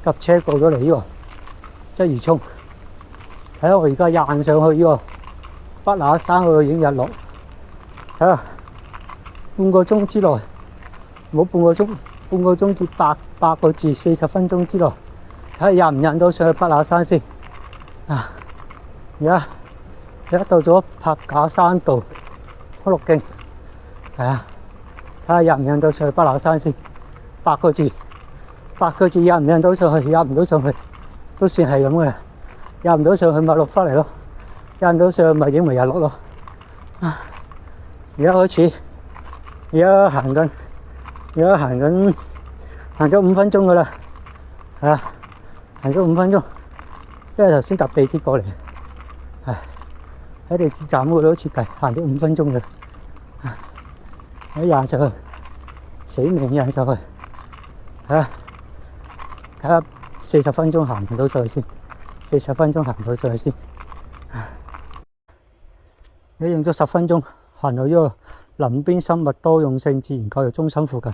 搭車過咗嚟呢個鰂魚涌，睇下我而家行上去呢個北那山嗰度影日落，睇下半個鐘之內，冇半個鐘，半個鐘至八個字，40分鐘之內，睇下印唔印到上去北那山先。而家到咗柏架山道康樂徑，睇下印唔印到上去北那山先。8個字印唔印到上去？印唔到上去都算係咁嘅啦。印唔到上去咪落翻嚟咯，印到上去咪影埋日落咯。而家開始，而家行緊，行咗5分鐘噶啦，行咗5分鐘，因為頭先搭地鐵過嚟，喺地鐵站嗰度設計行咗5分鐘嘅，喺行上去，死命行上去，睇下40分鐘行唔到上去先，40分鐘行唔到上去先，你用咗10分鐘行到呢個林邊生物多樣性自然教育中心附近，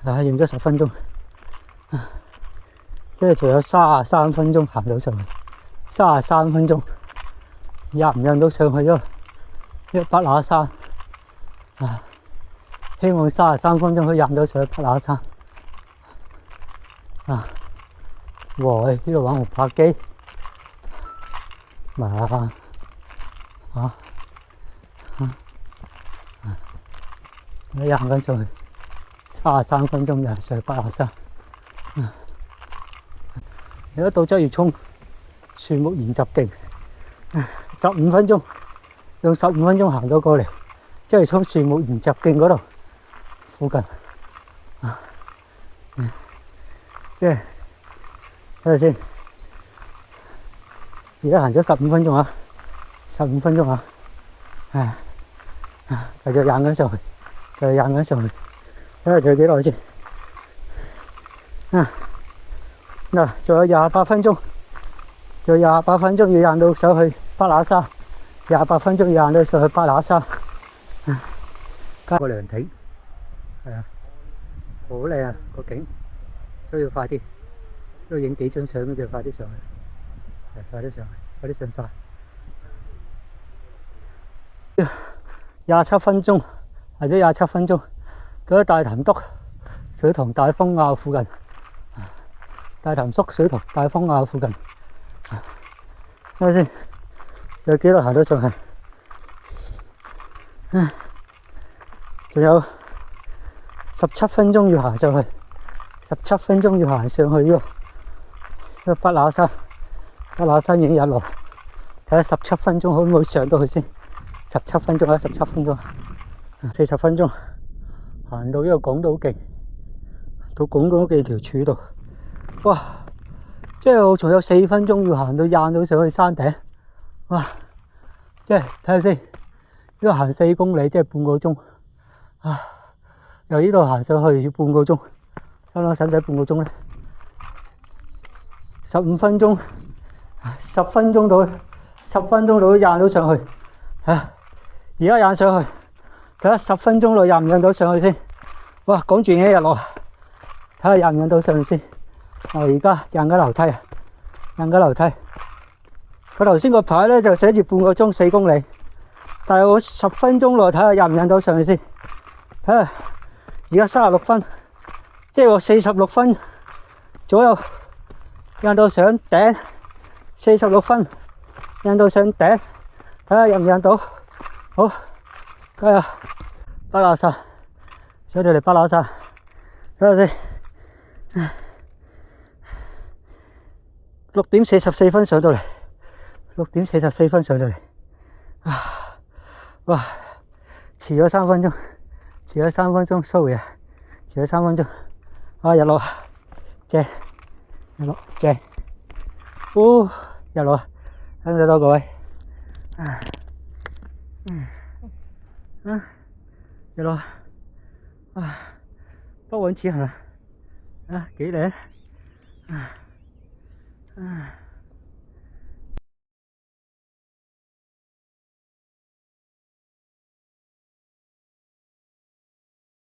用咗10分鐘，即係仲有33分鐘行到上去，33分鐘，印唔印到上去呢個北那山？希望33分鐘可以印到上去北那山。哇！呢度玩紅白機，你行緊上去33分鐘就上去北那山。而家到鰂魚涌樹木研習徑，15分鐘，用15分鐘行到過嚟，鰂魚涌樹木研習徑嗰度附近，即係睇下先。而家行咗15分鐘，15分鐘繼續行緊上去，睇下仲有幾耐先。仲有28分鐘，要行到上去北那山，28分鐘要行到上去北那山。加個涼亭，好靚啊個景，所以要快啲，都要影幾張相咁就快啲上去，快啲上山。27分鐘，或者27分鐘，到咗大潭篤水塘大風坳附近。大潭縮水塘大風坳附近，睇下先，有幾耐行到上去？仲有17分鐘要行上去，17分鐘要行上去呢個北那山，影日落。睇下17分鐘可唔可以上到去先？17分鐘17分鐘，40分鐘行到呢個港島徑，到港島徑條柱度。哇！即係我仲有4分鐘要行到印到上去山頂，哇！即係睇下先，呢度行4公里，即係半個鐘。由呢度行上去要半個鐘，使唔使半個鐘咧？15分鐘，10分鐘到，10分鐘到印到上去。而家印上去，睇下10分鐘內印唔印到上去先。哇！趕住影日落，睇下印唔印到上去先。我而家印緊樓梯，佢頭先個牌咧就寫住半個鐘4公里，但係我10分鐘內睇下印唔印到上去先。而家36分，即係我46分左右印到上頂，46分印到上頂，睇下印唔印到。好，加油！北那山，上到嚟北那山，睇下先。6點44分上到嚟，6點44分上到嚟，哇！遲咗3分鐘，sorry 啊，遲咗3分鐘。日落正，日落正，日落，睇唔睇到各位？日落，不枉此行啊！幾靚！